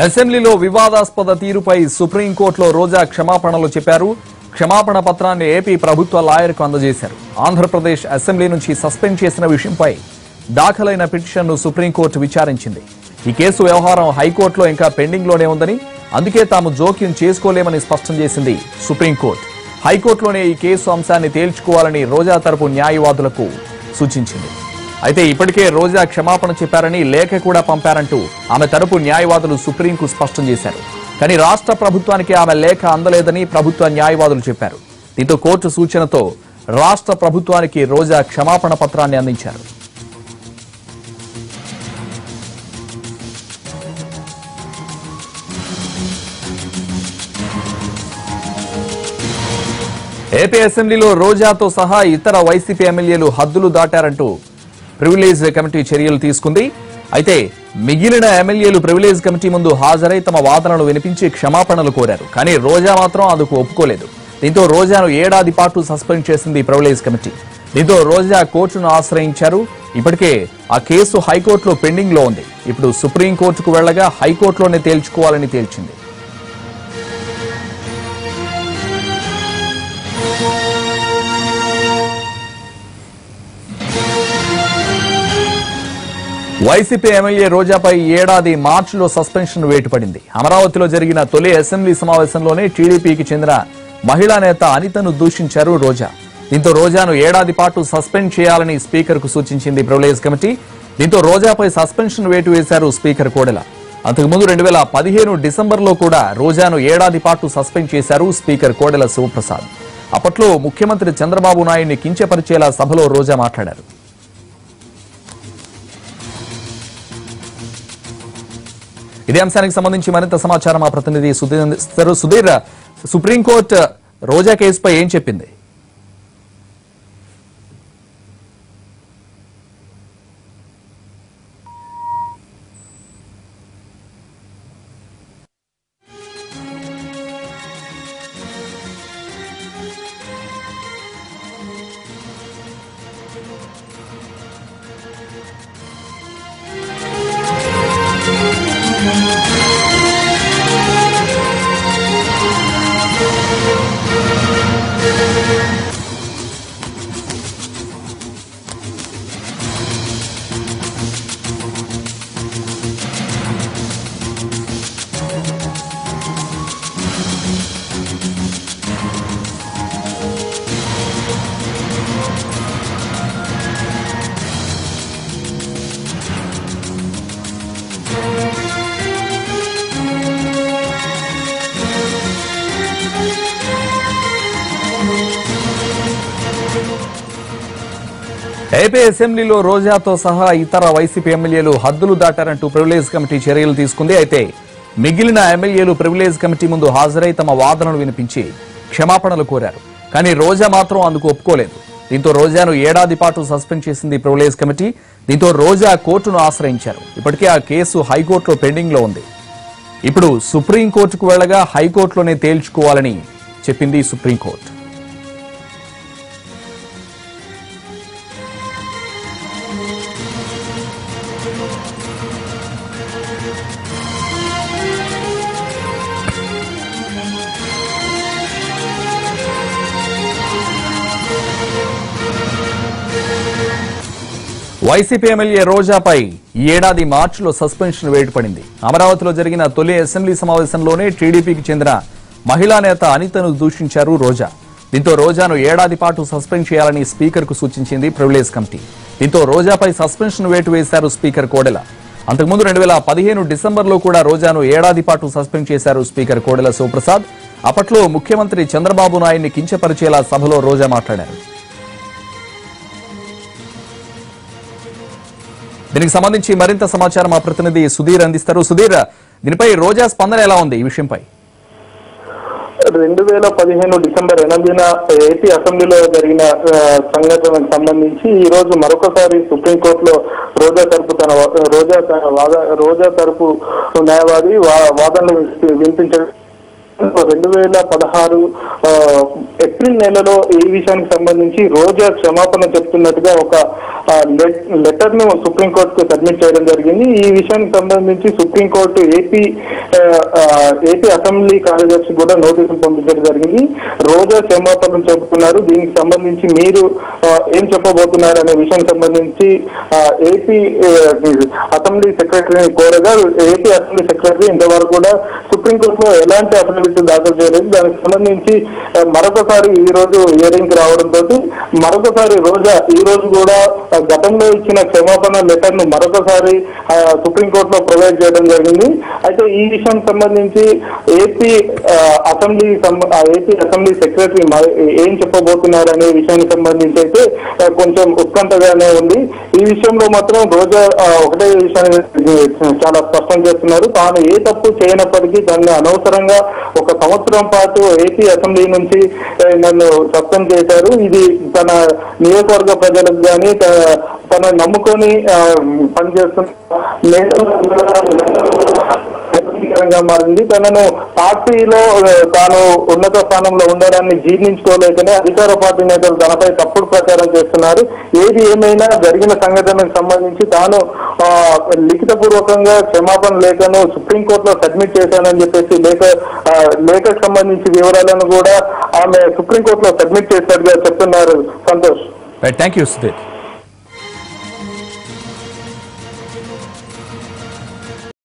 అసెంబ్లీలో వివాదాస్పద తీరుపై సుప్రీంకోర్టులో రోజా క్షమాపణలు చెప్పారు. క్షమాపణ పత్రాన్ని ఏపీ ప్రభుత్వ లాయర్కు అందజేశారు. ఆంధ్రప్రదేశ్ అసెంబ్లీ నుంచి సస్పెండ్ చేసిన విషయంపై దాఖలైన పిటిషన్ను సుప్రీంకోర్టు విచారించింది. ఈ కేసు వ్యవహారం హైకోర్టులో ఇంకా పెండింగ్లోనే ఉందని, అందుకే తాము జోక్యం చేసుకోలేమని స్పష్టం చేసింది సుప్రీంకోర్టు. హైకోర్టులోనే ఈ కేసు అంశాన్ని తేల్చుకోవాలని రోజా తరపు న్యాయవాదులకు సూచించింది. అయితే ఇప్పటికే రోజా క్షమాపణ చెప్పారని, లేఖ కూడా పంపారంటూ ఆమె తరపు న్యాయవాదులు సుప్రీంకు స్పష్టం చేశారు. కానీ రాష్ట్ర ప్రభుత్వానికి ఆమె లేఖ అందలేదని ప్రభుత్వ న్యాయవాదులు చెప్పారు. దీంతో కోర్టు సూచనతో రాష్ట్ర ప్రభుత్వానికి రోజా క్షమాపణ పత్రాన్ని అందించారు. ఏపీ అసెంబ్లీలో రోజాతో సహా ఇతర వైసీపీ ఎమ్మెల్యేలు హద్దులు దాటారంటూ ప్రివిలేజ్ కమిటీ చర్యలు తీసుకుంది. అయితే మిగిలిన ఎమ్మెల్యేలు ప్రివిలేజ్ కమిటీ ముందు హాజరై తమ వాదనలు వినిపించి క్షమాపణలు కోరారు. కానీ రోజా మాత్రం అందుకు ఒప్పుకోలేదు. దీంతో రోజాను ఏడాది పాటు సస్పెండ్ చేసింది ప్రివిలేజ్ కమిటీ. దీంతో రోజా కోర్టును ఆశ్రయించారు. ఇప్పటికే ఆ కేసు హైకోర్టులో పెండింగ్ లో ఉంది. ఇప్పుడు సుప్రీంకోర్టుకు వెళ్లగా హైకోర్టులోనే తేల్చుకోవాలని తేల్చింది. వైసీపీ ఎమ్మెల్యే రోజాపై ఏడాది మార్చిలో సస్పెన్షన్ వేటు పడింది. అమరావతిలో జరిగిన తొలి అసెంబ్లీ సమావేశంలోనే టీడీపీకి చెందిన మహిళా నేత అనితను దూషించారు రోజా. దీంతో రోజాను ఏడాది పాటు సస్పెండ్ చేయాలని స్పీకర్ కు సూచించింది ప్రివిలేజ్ కమిటీ. దీంతో రోజాపై సస్పెన్షన్ వేటు వేశారు స్పీకర్ కోడెల. అంతకుముందు 2015 డిసెంబర్లో కూడా రోజాను ఏడాది పాటు సస్పెండ్ చేశారు స్పీకర్ కోడెల శివప్రసాద్. అప్పట్లో ముఖ్యమంత్రి చంద్రబాబు నాయుడిని కించపరిచేలా సభలో రోజా మాట్లాడారు. ఇదే అంశానికి సంబంధించి మరింత సమాచారం మా ప్రతినిధి సుధీర్, సుప్రీంకోర్టు రోజా కేసుపై ఏం చెప్పింది? ఏపీ అసెంబ్లీలో రోజాతో సహా ఇతర వైసీపీ ఎమ్మెల్యేలు హద్దులు దాటారంటూ ప్రివిలేజ్ కమిటీ చర్యలు తీసుకుంది. అయితే మిగిలిన ఎమ్మెల్యేలు ప్రివిలేజ్ కమిటీ ముందు హాజరై తమ వాదనలు వినిపించి క్షమాపణలు కోరారు. కానీ రోజా మాత్రం అందుకు ఒప్పుకోలేదు. దీంతో రోజాను ఏడాది పాటు సస్పెండ్ చేసింది ప్రివిలేజ్ కమిటీ. దీంతో రోజా కోర్టును ఆశ్రయించారు. ఇప్పటికే ఆ కేసు హైకోర్టులో పెండింగ్ లో ఉంది. ఇప్పుడు సుప్రీంకోర్టుకు వెళ్లగా హైకోర్టులోనే తేల్చుకోవాలని చెప్పింది సుప్రీంకోర్టు. వైసీపీ ఎమ్మెల్యే రోజాపై ఏడాది మార్చిలో సస్పెన్షన్ వేటు పడింది. అమరావతిలో జరిగిన తొలి అసెంబ్లీ సమావేశంలోనే టీడీపీకి చెందిన మహిళా నేత అనితను దూషించారు రోజా. దీంతో రోజాను ఏడాది పాటు సస్పెండ్ చేయాలని స్పీకర్ కు సూచించింది ప్రివిలేజ్ కమిటీ. దీంతో రోజాపై సస్పెన్షన్ వేటు వేశారు స్పీకర్ కోడెల. అంతకుముందు 2015 డిసెంబర్లో కూడా రోజాను ఏడాది పాటు సస్పెండ్ చేశారు స్పీకర్ కోడెల శివప్రసాద్. అప్పట్లో ముఖ్యమంత్రి చంద్రబాబు నాయుడిని కించపరిచేలా సభలో రోజా మాట్లాడారు. దీనికి సంబంధించి మరింత సమాచారం మా ప్రతినిధి సుధీర్ అందిస్తారు. సుధీర్, దీనిపై రోజా స్పందన ఎలా ఉంది? ఈ విషయంపై 2015 డిసెంబర్ 8న ఏపీ అసెంబ్లీలో జరిగిన సంఘటనకు సంబంధించి ఈ రోజు మరొకసారి సుప్రీంకోర్టులో రోజా తరపు న్యాయవాది వాదనలు వినిపించడం 2016 ఏప్రిల్ నెలలో ఈ విషయానికి సంబంధించి రోజా క్షమాపణ చెప్తున్నట్టుగా ఒక లెటర్ ను సుప్రీంకోర్టుకు సబ్మిట్ చేయడం జరిగింది. ఈ విషయానికి సంబంధించి సుప్రీంకోర్టు ఏపీ అసెంబ్లీ కార్యదర్శి కూడా నోటీసులు పంపించడం జరిగింది. రోజా క్షమాపణ చెబుతున్నారు, దీనికి సంబంధించి మీరు ఏం చెప్పబోతున్నారు అనే విషయానికి సంబంధించి ఏపీ అసెంబ్లీ సెక్రటరీని కోరగా ఏపీ అసెంబ్లీ సెక్రటరీ ఇంతవరకు కూడా సుప్రీంకోర్టులో ఎలాంటి అఫిడవిట్ దాఖలు చేయలేదు. దానికి సంబంధించి మరొకసారి ఈ రోజు హియరింగ్ కి రావడంతో మరొకసారి రోజా ఈ రోజు కూడా గతంలో ఇచ్చిన క్షమాపణ లెటర్ ను మరొకసారి సుప్రీంకోర్టులో ప్రొవైడ్ చేయడం జరిగింది. అయితే ఈ విషయానికి సంబంధించి ఏపీ అసెంబ్లీ సెక్రటరీ ఏం చెప్పబోతున్నారు అనే విషయానికి సంబంధించి అయితే కొంచెం ఉత్కంఠగానే ఉంది. ఈ విషయంలో మాత్రం రోజా ఒకటే విషయాన్ని చాలా స్పష్టం చేస్తున్నారు, తాను ఏ తప్పు చేయనప్పటికీ దాన్ని అనవసరంగా 1 సంవత్సరం పాటు ఏపీ అసెంబ్లీ నుంచి నన్ను సస్పెండ్ చేశారు. ఇది తన నియోజకవర్గ ప్రజలకు కానీ తన నమ్ముకొని పనిచేస్తున్న మారింది. తనను పార్టీలో తాను ఉన్నత స్థానంలో ఉండడాన్ని జీర్ణించుకోలేకనే అధికార పార్టీ నేతలు తనపై తప్పుడు ప్రచారం చేస్తున్నారు. ఏది ఏమైనా జరిగిన సంఘటనకు సంబంధించి తాను లిఖితపూర్వకంగా క్షమాపణ లేఖను సుప్రీంకోర్టులో సబ్మిట్ చేశానని చెప్పేసి లేఖకు సంబంధించి వివరాలను కూడా ఆమె సుప్రీంకోర్టులో సబ్మిట్ చేసినట్టుగా చెప్తున్నారు. సంతోష్. Thank you Sudheer.